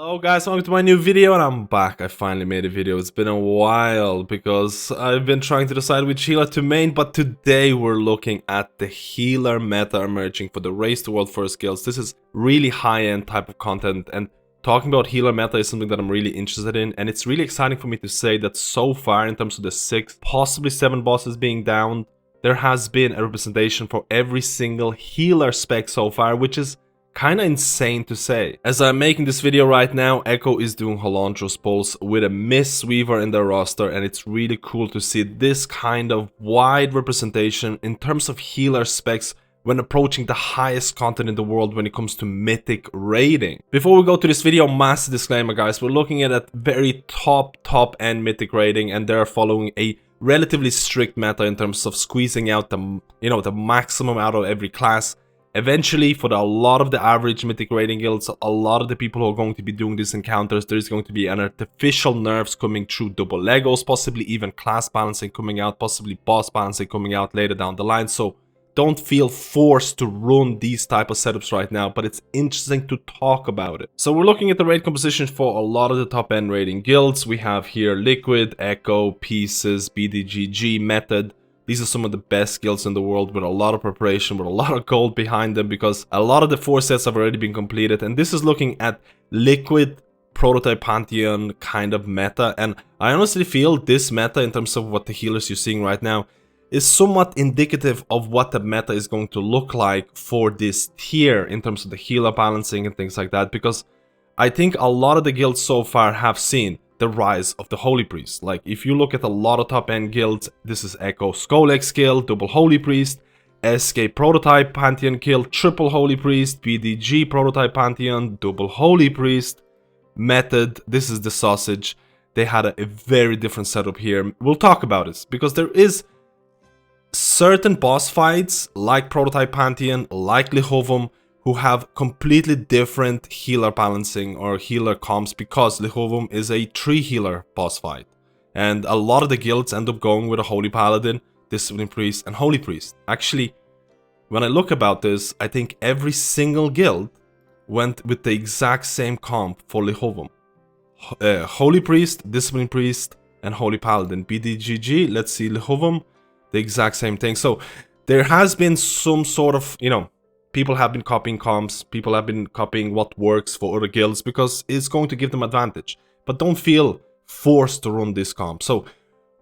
Hello guys, welcome to my new video and I'm back. I finally made a video. It's been a while because I've been trying to decide which healer to main, but today we're looking at the healer meta emerging for the Race to World First Guilds. This is really high-end type of content, and talking about healer meta is something that I'm really interested in, and it's really exciting for me to say that so far in terms of the 6, possibly 7 bosses being down, there has been a representation for every single healer spec so far, which is kinda insane to say. As I'm making this video right now, Echo is doing Halandro's Pulse with a Mistweaver in their roster, and it's really cool to see this kind of wide representation in terms of healer specs when approaching the highest content in the world when it comes to mythic raiding. Before we go to this video, massive disclaimer guys, we're looking at a very top end mythic raiding, and they're following a relatively strict meta in terms of squeezing out the maximum out of every class. Eventually, for a lot of the average mythic raiding guilds, a lot of the people who are going to be doing these encounters, there's going to be an artificial nerfs coming through double Legos, possibly even class balancing coming out, possibly boss balancing coming out later down the line. So don't feel forced to run these type of setups right now, but it's interesting to talk about it. So we're looking at the raid composition for a lot of the top end raiding guilds. We have here Liquid, Echo, Pieces, BDGG, Method. These are some of the best guilds in the world with a lot of preparation, with a lot of gold behind them, because a lot of the 4 sets have already been completed. And this is looking at Liquid Prototype Pantheon kind of meta. And I honestly feel this meta, in terms of what the healers you're seeing right now, is somewhat indicative of what the meta is going to look like for this tier in terms of the healer balancing and things like that. Because I think a lot of the guilds so far have seen the rise of the Holy Priest. Like, if you look at a lot of top-end guilds, this is Echo Skolex kill, double Holy Priest, SK Prototype Pantheon kill, triple Holy Priest, BDG Prototype Pantheon, double Holy Priest, Method, this is the sausage. They had a very different setup here. We'll talk about this, because there is certain boss fights, like Prototype Pantheon, like Lihovum, who have completely different healer balancing or healer comps, because Lihovum is a 3 healer boss fight. And a lot of the guilds end up going with a Holy Paladin, Discipline Priest, and Holy Priest. Actually, when I look about this, I think every single guild went with the exact same comp for Lihovum. Holy Priest, Discipline Priest, and Holy Paladin. BDGG, let's see, Lihovum, the exact same thing. So there has been some sort of, people have been copying comps, people have been copying what works for other guilds, because it's going to give them advantage. But don't feel forced to run this comp. So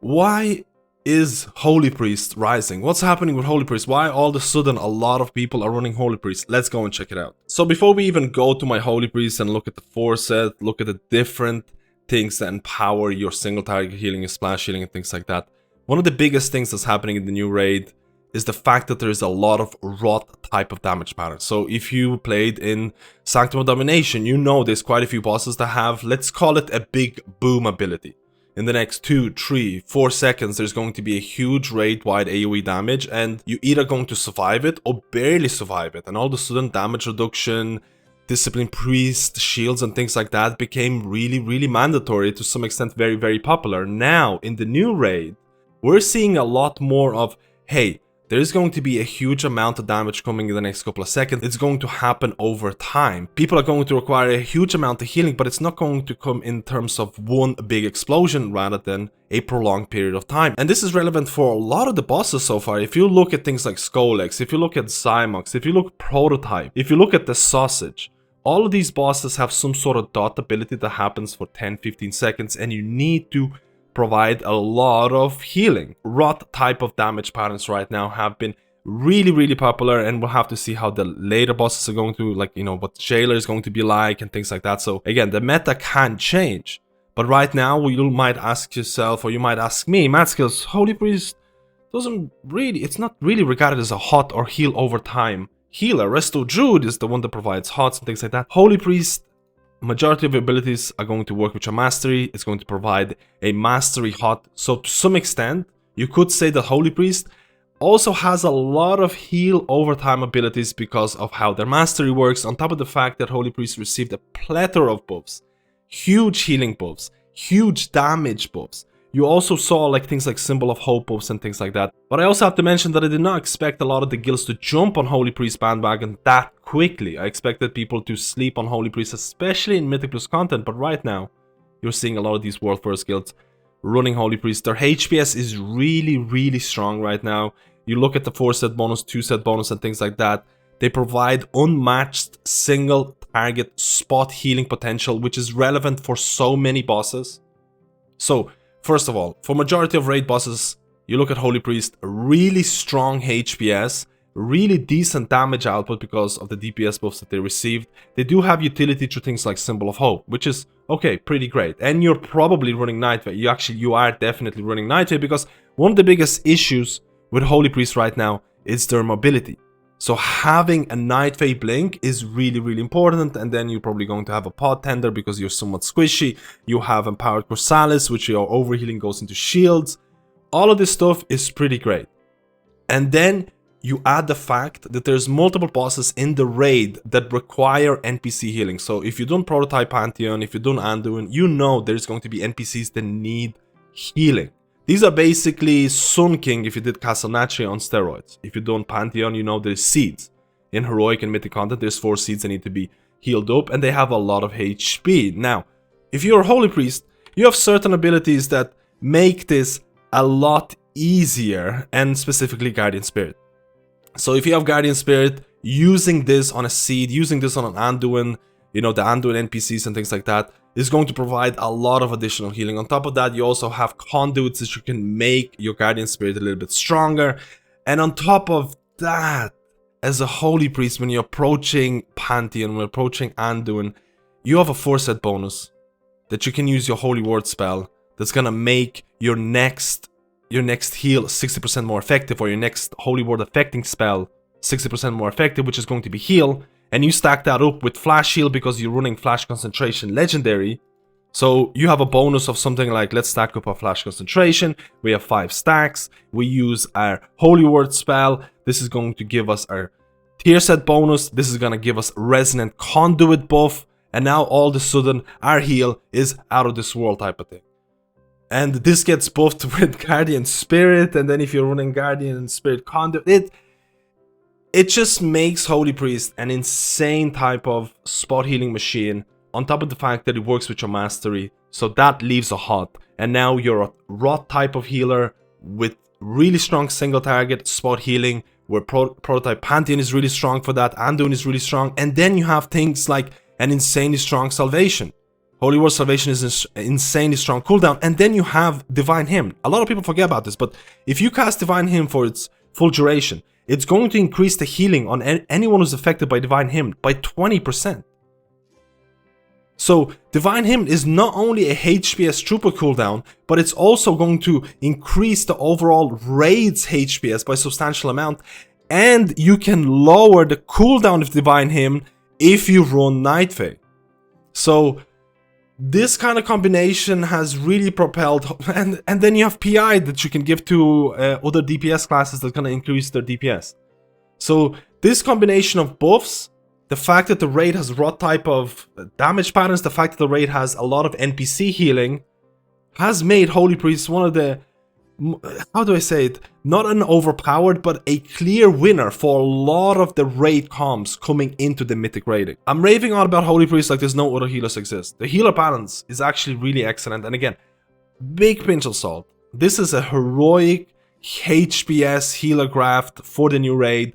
why is Holy Priest rising? What's happening with Holy Priest? Why all of a sudden a lot of people are running Holy Priest? Let's go and check it out. So before we even go to my Holy Priest and look at the 4 set, look at the different things that empower your single target healing, your splash healing, and things like that. One of the biggest things that's happening in the new raid is the fact that there is a lot of rot type of damage patterns. So if you played in Sanctum of Domination, you know there's quite a few bosses that have, let's call it, a big boom ability. In the next 2, 3, 4 seconds, there's going to be a huge raid-wide AoE damage, and you're either going to survive it or barely survive it. And all of a sudden, damage reduction, Discipline Priest, shields, and things like that became really mandatory, to some extent very popular. Now, in the new raid, we're seeing a lot more of, hey, there's going to be a huge amount of damage coming in the next couple of seconds. It's going to happen over time. People are going to require a huge amount of healing, but it's not going to come in terms of one big explosion rather than a prolonged period of time. And this is relevant for a lot of the bosses so far. If you look at things like Skolex, if you look at Zymox, if you look at Prototype, if you look at the Sausage, all of these bosses have some sort of dot ability that happens for 10-15 seconds, and you need to provide a lot of healing. Rot type of damage patterns right now have been really popular, and we'll have to see how the later bosses are going to, like, what Jailer is going to be like and things like that. So again, the meta can change, but right now you might ask yourself, or you might ask me, MadSkillz, Holy Priest it's not really regarded as a hot or heal over time healer. Resto Druid is the one that provides hots and things like that. Holy Priest, majority of abilities are going to work with your mastery. It's going to provide a mastery hot. So to some extent, you could say that Holy Priest also has a lot of heal over time abilities because of how their mastery works, on top of the fact that Holy Priest received a plethora of buffs. Huge healing buffs, huge damage buffs. You also saw like things like Symbol of Hope buffs and things like that. But I also have to mention that I did not expect a lot of the guilds to jump on Holy Priest bandwagon that quickly. I expected people to sleep on Holy Priest, especially in Mythic Plus content, but right now, you're seeing a lot of these World First guilds running Holy Priest. Their HPS is really strong right now. You look at the 4-set bonus, 2-set bonus, and things like that. They provide unmatched single target spot healing potential, which is relevant for so many bosses. So, first of all, for majority of raid bosses, you look at Holy Priest, really strong HPS, really decent damage output because of the DPS buffs that they received. They do have utility through things like Symbol of Hope, which is, okay, pretty great. And you're probably running Nightway. You are definitely running Nightway, because one of the biggest issues with Holy Priest right now is their mobility. So having a Nightway blink is really important, and then you're probably going to have a pod tender because you're somewhat squishy. You have Empowered Chrysalis, which your overhealing goes into shields. All of this stuff is pretty great. And then you add the fact that there's multiple bosses in the raid that require NPC healing. So if you've done Prototype Pantheon, if you've done Anduin, you know there's going to be NPCs that need healing. These are basically Sun King if you did Castle Natria on steroids. If you've done Pantheon, you know there's seeds. In Heroic and Mythic content, there's 4 seeds that need to be healed up, and they have a lot of HP. Now, if you're a Holy Priest, you have certain abilities that make this a lot easier, and specifically Guardian Spirit. So if you have Guardian Spirit, using this on a seed, using this on an Anduin, you know, the Anduin NPCs and things like that, is going to provide a lot of additional healing. On top of that, you also have conduits that you can make your Guardian Spirit a little bit stronger. And on top of that, as a Holy Priest, when you're approaching Pantheon, when you're approaching Anduin, you have a 4-set bonus that you can use your Holy Word spell that's gonna make your next heal 60% more effective, or your next Holy Word affecting spell 60% more effective, which is going to be heal. And you stack that up with Flash Heal because you're running Flash Concentration Legendary. So you have a bonus of something like, let's stack up our Flash Concentration. We have 5 stacks. We use our Holy Word spell. This is going to give us our tier set bonus. This is going to give us Resonant Conduit buff. And now all of a sudden, our heal is out of this world type of thing. And this gets buffed with Guardian Spirit. And then if you're running Guardian Spirit Conduit, it just makes Holy Priest an insane type of spot healing machine, on top of the fact that it works with your mastery, so that leaves a hot. And now you're a rot type of healer with really strong single target spot healing, where Prototype Pantheon is really strong for that, Anduin is really strong, and then you have things like an insanely strong Salvation. Holy Word Salvation is an insanely strong cooldown, and then you have Divine Hymn. A lot of people forget about this, but if you cast Divine Hymn for its full duration, it's going to increase the healing on anyone who's affected by Divine Hymn by 20%. So Divine Hymn is not only a HPS throughput cooldown, but it's also going to increase the overall raid's HPS by a substantial amount. And you can lower the cooldown of Divine Hymn if you run Nightway. So this kind of combination has really propelled, and then you have PI that you can give to other DPS classes that's going to increase their DPS. So this combination of buffs, the fact that the raid has rot type of damage patterns, the fact that the raid has a lot of NPC healing, has made Holy Priest one of the, how do I say it, not an overpowered, but a clear winner for a lot of the raid comms coming into the Mythic raiding. I'm raving on about Holy Priest like there's no other healers exist. The healer balance is actually really excellent, and again, big pinch of salt. This is a heroic HPS healer graft for the new raid.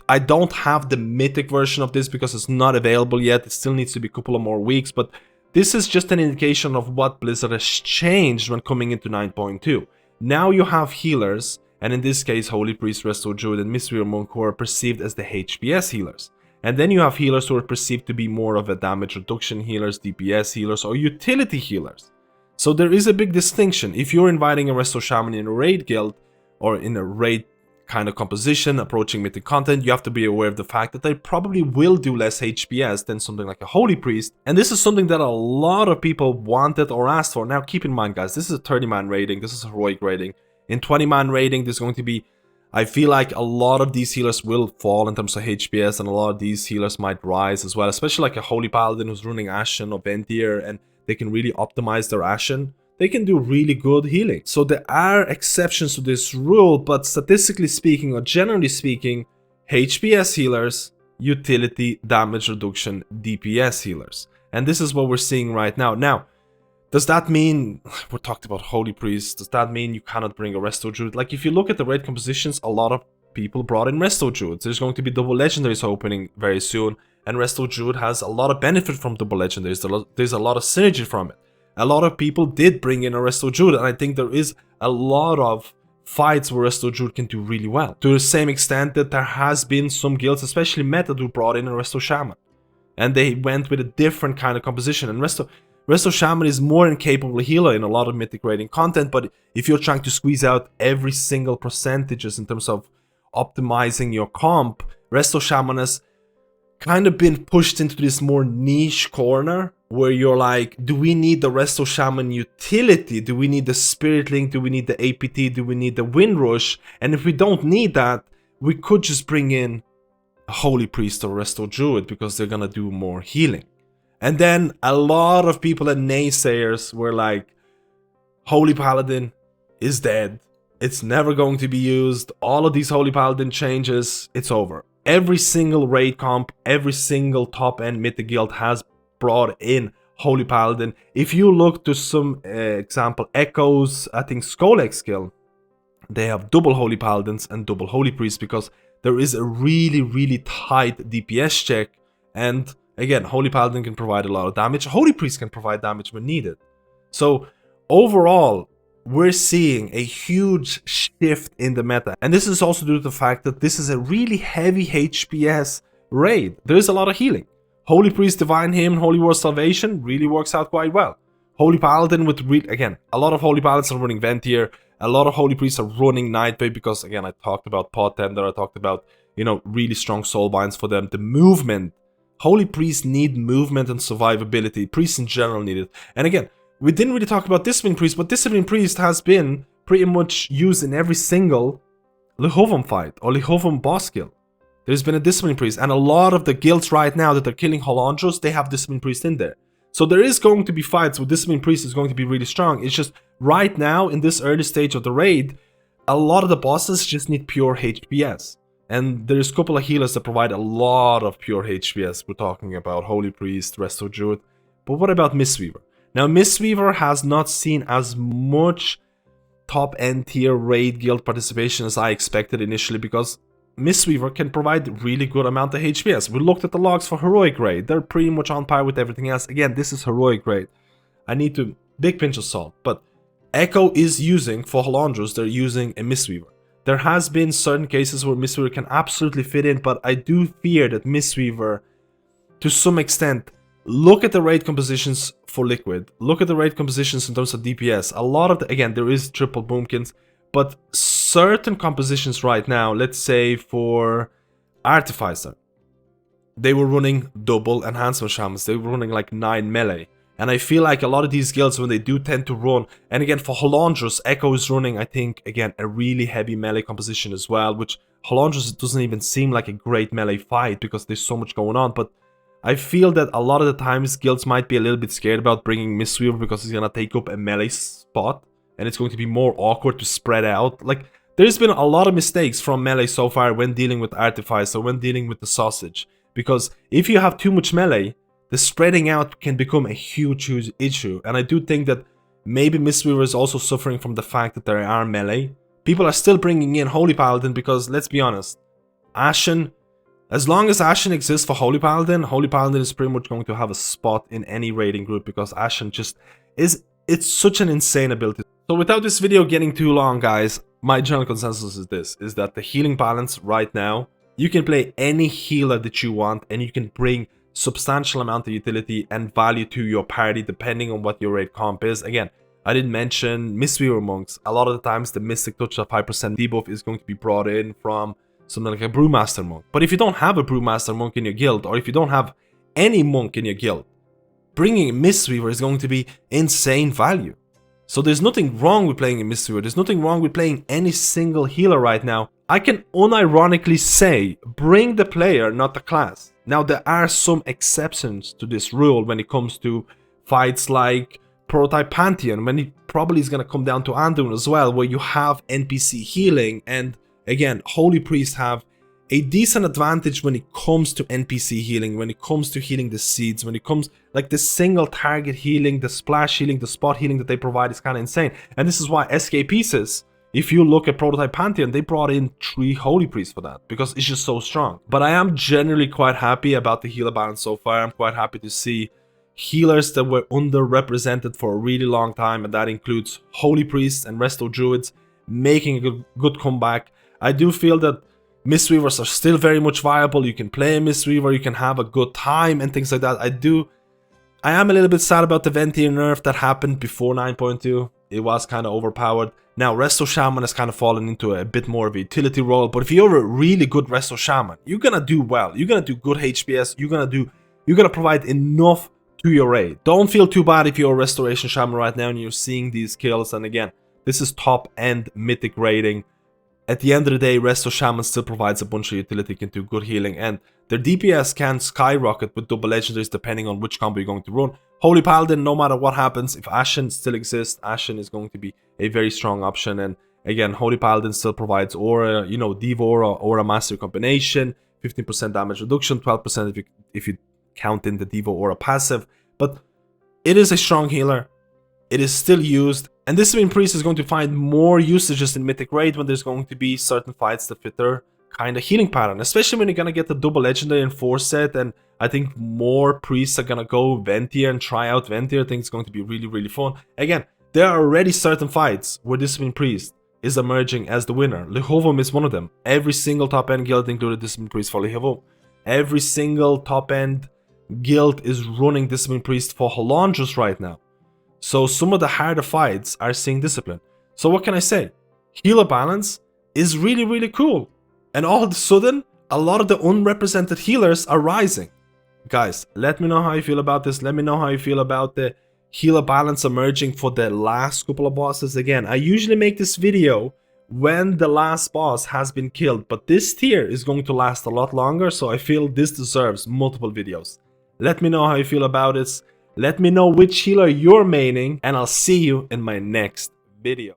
I don't have the Mythic version of this because it's not available yet. It still needs to be a couple of more weeks, but this is just an indication of what Blizzard has changed when coming into 9.2. Now you have healers, and in this case Holy Priest, Resto Druid, and Mistweaver Monk, who are perceived as the HPS healers. And then you have healers who are perceived to be more of a damage reduction healers, DPS healers, or utility healers. So there is a big distinction. If you're inviting a Resto Shaman in a raid guild, or in a raid kind of composition approaching Mythic content, you have to be aware of the fact that they probably will do less HPS than something like a Holy Priest. And this is something that a lot of people wanted or asked for. Now keep in mind, guys, this is a 30-man raiding, this is a heroic raiding. In 20-man raiding, there's going to be, I feel like a lot of these healers will fall in terms of HPS, and a lot of these healers might rise as well, especially like a Holy Paladin who's running Ashen or Ventier, and they can really optimize their Ashen. They can do really good healing. So there are exceptions to this rule, but statistically speaking, or generally speaking, HPS healers utility, damage reduction, DPS healers. And this is what we're seeing right now. Now, does that mean, we talked about Holy Priest, does that mean you cannot bring a Resto Druid? Like, if you look at the raid compositions, a lot of people brought in Resto Druids. There's going to be double legendaries opening very soon, and Resto Druid has a lot of benefit from double legendaries. There's a lot of synergy from it. A lot of people did bring in a Resto Druid, and I think there is a lot of fights where Resto Druid can do really well. To the same extent that there has been some guilds, especially meta, who brought in a Resto Shaman. And they went with a different kind of composition. And Resto Shaman is more incapable healer in a lot of mythic raiding content, but if you're trying to squeeze out every single percentages in terms of optimizing your comp, Resto Shaman has kind of been pushed into this more niche corner where you're like, do we need the Resto Shaman utility? Do we need the Spirit Link? Do we need the APT? Do we need the Windrush? And if we don't need that, we could just bring in a Holy Priest or Resto Druid because they're gonna do more healing. And then a lot of people and naysayers were like, Holy Paladin is dead. It's never going to be used. All of these Holy Paladin changes, it's over. Every single raid comp, every single top-end mythic guild has brought in Holy Paladin. If you look to some example, Echo's, I think Skolex skill, they have double Holy Paladins and double Holy Priests because there is a really, really tight DPS check. And again, Holy Paladin can provide a lot of damage. Holy Priest can provide damage when needed. So overall, we're seeing a huge shift in the meta. And this is also due to the fact that this is a really heavy HPS raid. There is a lot of healing. Holy Priest, Divine Hymn, Holy War Salvation really works out quite well. Holy Paladin with, again, a lot of Holy Paladins are running Ventier. A lot of Holy Priests are running Nightwave because, again, I talked about Pod Tender. I talked about, you know, really strong soul binds for them. The movement. Holy Priests need movement and survivability. Priests in general need it. And again, we didn't really talk about Discipline Priest, but Discipline Priest has been pretty much used in every single Lihovum fight or Lihovum boss kill. There's been a Discipline Priest, and a lot of the guilds right now that are killing Holandros, they have Discipline Priest in there. So there is going to be fights where Discipline Priest is going to be really strong. It's just right now, in this early stage of the raid, a lot of the bosses just need pure HPS. And there's a couple of healers that provide a lot of pure HPS. We're talking about Holy Priest, Resto Druid. But what about Mistweaver? Now, Mistweaver has not seen as much top-end tier raid guild participation as I expected initially because Mistweaver can provide really good amount of HPS. We looked at the logs for Heroic Raid. They're pretty much on par with everything else. Again, this is Heroic Raid. I need to big pinch of salt. But Echo is using, for Holandros, they're using a Mistweaver. There has been certain cases where Mistweaver can absolutely fit in, but I do fear that Mistweaver, to some extent, look at the raid compositions for Liquid. Look at the raid compositions in terms of DPS. A lot of the, again, there is triple boomkins, but certain compositions right now, let's say for Artificer, they were running double enhancement shamans. They were running like 9 melee. And I feel like a lot of these guilds, when they do tend to run, and again for Holandros, Echo is running, I think, again, a really heavy melee composition as well, which Holandros doesn't even seem like a great melee fight because there's so much going on. But I feel that a lot of the times guilds might be a little bit scared about bringing Mistweaver because he's gonna take up a melee spot and it's going to be more awkward to spread out. Like, there's been a lot of mistakes from melee so far when dealing with Artificer, when dealing with the sausage. Because if you have too much melee, the spreading out can become a huge issue. And I do think that maybe Mistweaver is also suffering from the fact that there are melee. People are still bringing in Holy Paladin because, let's be honest, Ashen, as long as Ashen exists for Holy Paladin is pretty much going to have a spot in any raiding group because Ashen just is, it's such an insane ability. So without this video getting too long, guys, my general consensus is this, is that the healing balance right now, you can play any healer that you want and you can bring substantial amount of utility and value to your party depending on what your raid comp is. Again, I didn't mention Mistweaver monks. A lot of the times the Mystic Touch of 5% debuff is going to be brought in from something like a Brewmaster monk. But if you don't have a Brewmaster monk in your guild, or if you don't have any monk in your guild, bringing a Mistweaver is going to be insane value. So there's nothing wrong with playing a Mistweaver. There's nothing wrong with playing any single healer right now. I can unironically say, bring the player, not the class. Now, there are some exceptions to this rule when it comes to fights like Prototype Pantheon, when it probably is going to come down to Anduin as well, where you have NPC healing, and again, Holy Priests have a decent advantage when it comes to NPC healing, when it comes to healing the seeds, when it comes like the single target healing, the splash healing, the spot healing that they provide is kind of insane. And this is why SK Pieces, if you look at Prototype Pantheon, they brought in 3 Holy Priests for that because it's just so strong. But I am generally quite happy about the healer balance so far. I'm quite happy to see healers that were underrepresented for a really long time, and that includes Holy Priests and Resto Druids making a good comeback. I do feel that Mistweavers are still very much viable. You can play a Mistweaver, you can have a good time and things like that. I am a little bit sad about the Ventier nerf that happened before 9.2. It was kind of overpowered. Now Resto Shaman has kind of fallen into a bit more of a utility role, but if you're a really good Resto Shaman, you're gonna do well. You're gonna do good HPS. You're gonna provide enough to your raid. Don't feel too bad if you're a Restoration Shaman right now and you're seeing these kills. And again, this is top end mythic raiding. At the end of the day, Resto Shaman still provides a bunch of utility, can do good healing, and their DPS can skyrocket with double legendaries depending on which combo you're going to run. Holy Paladin, no matter what happens, if Ashen still exists, Ashen is going to be a very strong option. And again, Holy Paladin still provides Aura, you know, Diva Aura, Aura Mastery combination, 15% damage reduction, 12% if you count in the Diva Aura passive. But it is a strong healer. It is still used, and Discipline Priest is going to find more usages in Mythic Raid when there's going to be certain fights that fit their kind of healing pattern, especially when you're going to get the double legendary in 4 set, and I think more priests are going to go Ventier and try out Ventier. I think it's going to be really, really fun. Again, there are already certain fights where Discipline Priest is emerging as the winner. Lihovum is one of them. Every single top-end guild included Discipline Priest for Lihovum. Every single top-end guild is running Discipline Priest for Halandrus right now. So some of the harder fights are seeing Discipline. So what can I say? Healer balance is really, really cool. And all of a sudden, a lot of the unrepresented healers are rising. Guys, let me know how you feel about this. Let me know how you feel about the healer balance emerging for the last couple of bosses. Again, I usually make this video when the last boss has been killed, but this tier is going to last a lot longer, so I feel this deserves multiple videos. Let me know how you feel about it. Let me know which healer you're maining, and I'll see you in my next video.